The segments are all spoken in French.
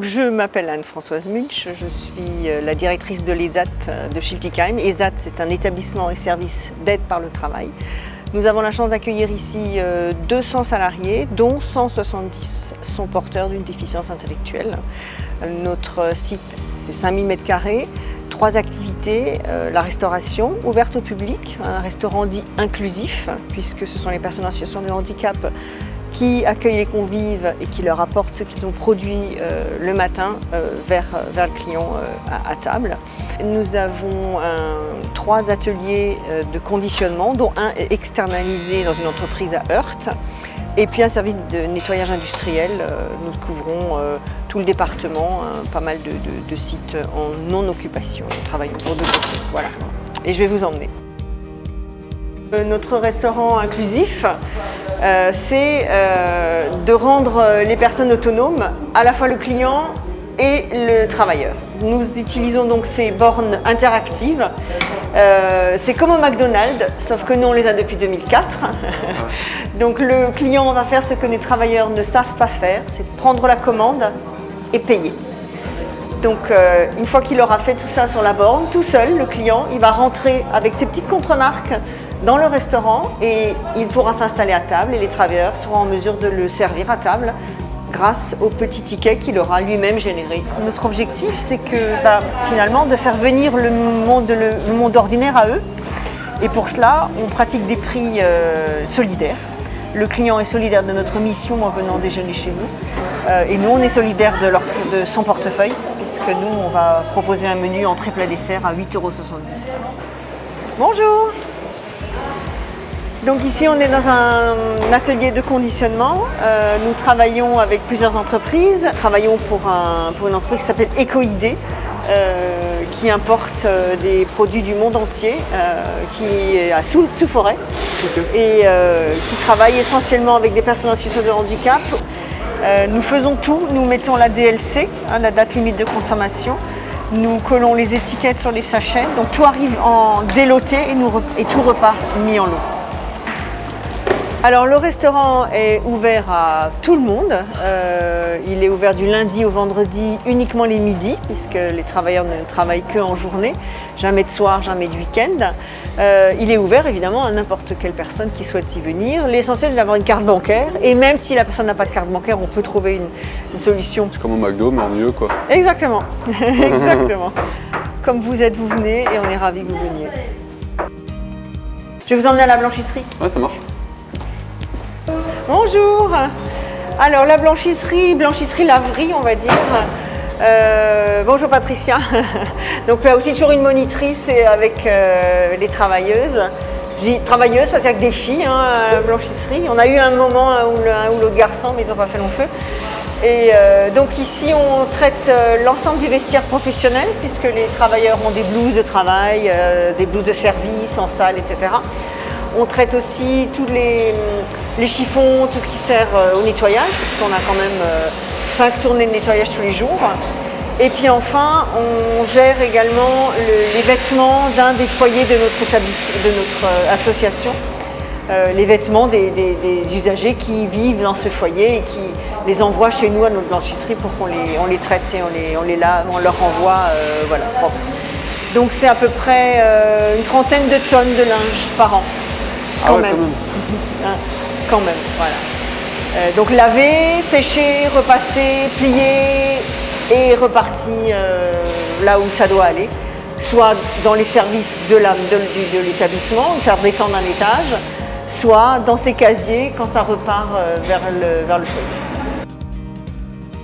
Je m'appelle Anne-Françoise Munch, je suis la directrice de l'ESAT de Schiltigheim. ESAT, c'est un établissement et service d'aide par le travail. Nous avons la chance d'accueillir ici 200 salariés, dont 170 sont porteurs d'une déficience intellectuelle. Notre site, c'est 5000 m², 3 activités, la restauration ouverte au public, un restaurant dit inclusif, puisque ce sont les personnes en situation de handicap qui accueillent les convives et qui leur apportent ce qu'ils ont produit le matin vers le client à table. Nous avons 3 ateliers de conditionnement, dont un est externalisé dans une entreprise à Heurt, et puis un service de nettoyage industriel. Nous couvrons tout le département, pas mal de sites en non-occupation. Nous travaillons pour 2 côtés. Voilà. Et je vais vous emmener. Notre restaurant inclusif, c'est de rendre les personnes autonomes, à la fois le client et le travailleur. Nous utilisons donc ces bornes interactives. C'est comme au McDonald's, sauf que nous on les a depuis 2004. Donc le client va faire ce que les travailleurs ne savent pas faire, c'est prendre la commande et payer. Donc une fois qu'il aura fait tout ça sur la borne, tout seul, le client, il va rentrer avec ses petites contremarques dans le restaurant et il pourra s'installer à table et les travailleurs seront en mesure de le servir à table grâce au petit ticket qu'il aura lui-même généré. Notre objectif, c'est que finalement de faire venir le monde ordinaire à eux, et pour cela on pratique des prix solidaires. Le client est solidaire de notre mission en venant déjeuner chez nous et nous on est solidaire de son portefeuille, puisque nous on va proposer un menu entrée plat dessert à 8,70 €. Bonjour. Donc ici on est dans un atelier de conditionnement. Nous travaillons avec plusieurs entreprises. Nous travaillons pour une entreprise qui s'appelle Ecoidé, qui importe des produits du monde entier, qui est à Soultz-sous-Forêt, et qui travaille essentiellement avec des personnes en situation de handicap. Nous faisons tout, nous mettons la DLC, la date limite de consommation. Nous collons les étiquettes sur les sachets, donc tout arrive en déloté et tout repart mis en lot. Alors le restaurant est ouvert à tout le monde. Il est ouvert du lundi au vendredi uniquement les midis, puisque les travailleurs ne travaillent qu'en journée, jamais de soir, jamais de week-end. Il est ouvert évidemment à n'importe quelle personne qui souhaite y venir. L'essentiel est d'avoir une carte bancaire, et même si la personne n'a pas de carte bancaire, on peut trouver une solution. C'est comme au McDo, mais en mieux quoi. Exactement, exactement. Comme vous êtes, vous venez et on est ravis que vous veniez. Je vais vous emmener à la blanchisserie. Ouais, ça marche. Bonjour. Alors la blanchisserie laverie on va dire. Bonjour Patricia. Donc là aussi toujours une monitrice et avec les travailleuses. Je dis travailleuses parce qu'il y a que des filles à la blanchisserie. On a eu un moment où un ou l'autre garçon, mais ils n'ont pas fait long feu. Et donc ici on traite l'ensemble du vestiaire professionnel, puisque les travailleurs ont des blouses de travail, des blouses de service en salle, etc. On traite aussi tous les chiffons, tout ce qui sert au nettoyage, puisqu'on a quand même 5 tournées de nettoyage tous les jours. Et puis enfin, on gère également les vêtements d'un des foyers de notre association. Les vêtements des usagers qui vivent dans ce foyer et qui les envoient chez nous à notre blanchisserie pour qu'on les traite et on les lave, on leur renvoie voilà, propre. Donc c'est à peu près une trentaine de tonnes de linge par an. Quand même. Quand même, voilà. Donc laver, sécher, repasser, plier et reparti là où ça doit aller. Soit dans les services de l'établissement, faire descendre un étage, soit dans ses casiers quand ça repart vers le foyer.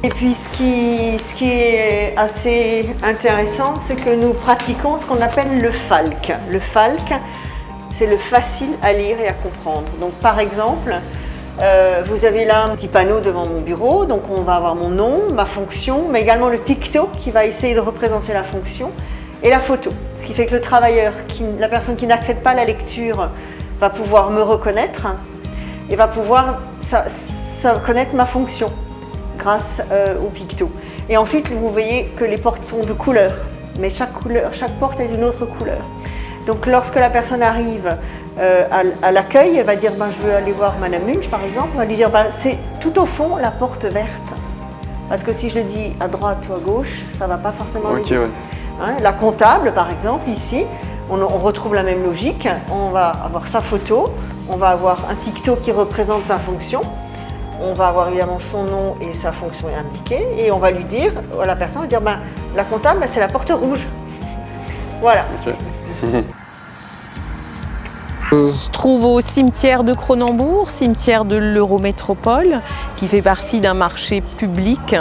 Et puis ce qui est assez intéressant, c'est que nous pratiquons ce qu'on appelle le FALC. Le FALC, c'est le facile à lire et à comprendre. Donc par exemple, vous avez là un petit panneau devant mon bureau, donc on va avoir mon nom, ma fonction, mais également le picto qui va essayer de représenter la fonction, et la photo. Ce qui fait que le travailleur, la personne qui n'accède pas à la lecture, va pouvoir me reconnaître et va pouvoir connaître ma fonction grâce au picto. Et ensuite, vous voyez que les portes sont de couleur, mais chaque porte est d'une autre couleur. Donc lorsque la personne arrive à l'accueil, elle va dire je veux aller voir Madame Munch par exemple, on va lui dire c'est tout au fond la porte verte. Parce que si je le dis à droite ou à gauche, ça ne va pas forcément Ok, ouais. Hein, la comptable, par exemple, ici, on retrouve la même logique. On va avoir sa photo, on va avoir un TikTok qui représente sa fonction, on va avoir évidemment son nom et sa fonction est indiquée, et on va lui dire, la personne va dire, ben, la comptable, c'est la porte rouge. Voilà. Ok. On se trouve au cimetière de Cronenbourg, cimetière de l'Eurométropole, qui fait partie d'un marché public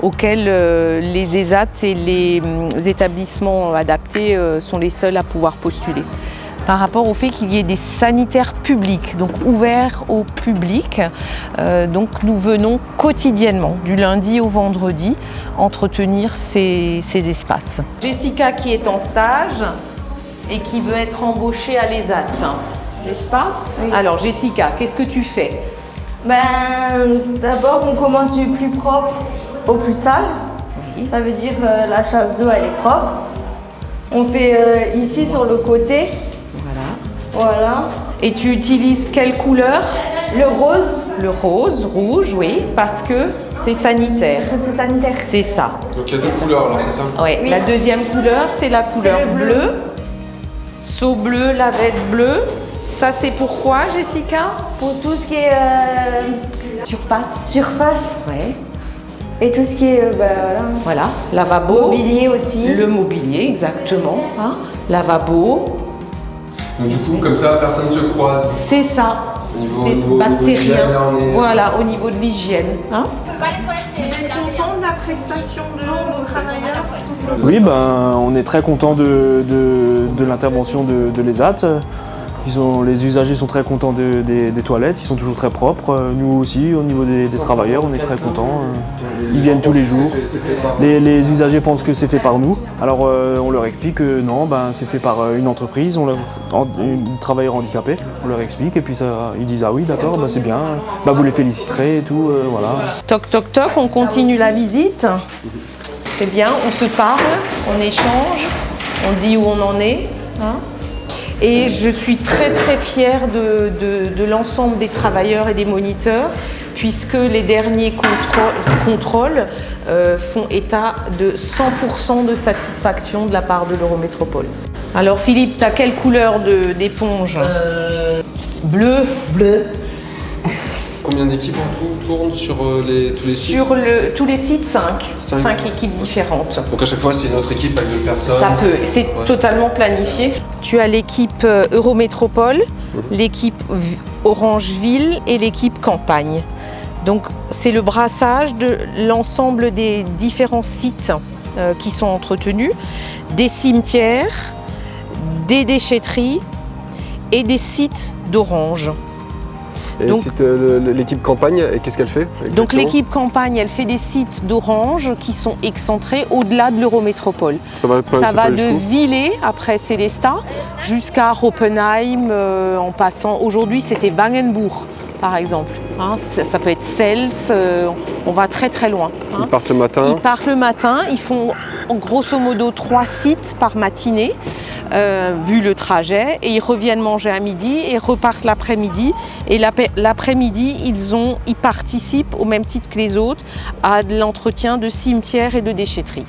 auquel les ESAT et les établissements adaptés sont les seuls à pouvoir postuler. Par rapport au fait qu'il y ait des sanitaires publics, donc ouverts au public, donc nous venons quotidiennement, du lundi au vendredi, entretenir ces espaces. Jessica qui est en stage et qui veut être embauchée à l'ESAT, n'est-ce pas? Oui. Alors Jessica, qu'est-ce que tu fais? D'abord, on commence du plus propre au plus sale. Oui. Ça veut dire la chasse d'eau, elle est propre. On fait ici sur le côté. Voilà. Voilà. Et tu utilises quelle couleur? Le rose, Le rose, rouge, oui, parce que c'est sanitaire. ça c'est sanitaire. C'est ça. Donc il y a deux couleurs alors, c'est ça? Ouais. Oui. La deuxième couleur, c'est la couleur le bleu. bleue. Seau bleu, lavette bleue. Ça, c'est pourquoi, Jessica? Pour tout ce qui est Surface. surface Ouais. et tout ce qui est Voilà. Lavabo. mobilier aussi. Le mobilier, exactement. Hein. Lavabo. Donc du coup, comme ça, personne ne se croise. C'est ça. Au niveau C'est de l'hygiène, bactérien. là, on est- Voilà, au niveau de l'hygiène. Hein. Content de la prestation de nos travailleurs? Oui, on est très content de l'intervention de l'ESAT. Les usagers sont très contents des toilettes, ils sont toujours très propres. Nous aussi, au niveau des travailleurs, on est très contents. Ils viennent tous les jours. Les usagers pensent que c'est fait par nous. Alors on leur explique que non, c'est fait par une entreprise, un travailleur handicapé. On leur explique et puis ils disent ah oui d'accord, c'est bien, vous les féliciterez et tout, voilà. Toc toc toc, on continue la visite. C'est bien, on se parle, on échange, on dit où on en est. Hein. Et je suis très très fière de l'ensemble des travailleurs et des moniteurs, puisque les derniers contrôles font état de 100% de satisfaction de la part de l'Eurométropole. Alors Philippe, tu as quelle couleur d'éponge? Bleu. Bleu. Combien d'équipes en tout tournent sur tous les sites? Sur tous les sites, 5. Cinq. 5 équipes différentes. Donc à chaque fois, c'est une autre équipe avec deux personnes. Ça peut, c'est totalement planifié. Tu as l'équipe Eurométropole, l'équipe Orangeville et l'équipe Campagne. Donc c'est le brassage de l'ensemble des différents sites qui sont entretenus, des cimetières, des déchetteries et des sites d'Orange. Et Donc- l'équipe campagne, qu'est-ce qu'elle fait exactement? Donc l'équipe Campagne, elle fait des sites d'Orange qui sont excentrés au-delà de l'Eurométropole. Ça va De jusqu'où? Villers, après Célestat, jusqu'à Oppenheim, en passant. Aujourd'hui, c'était Wangenbourg, par exemple. Hein, ça peut être Cels, on va très très loin. Hein. Ils partent le matin. Ils partent le matin, ils font grosso modo 3 sites par matinée, vu le trajet, et ils reviennent manger à midi et repartent l'après-midi. Et l'après-midi, ils participent au même titre que les autres à de l'entretien de cimetières et de déchetteries.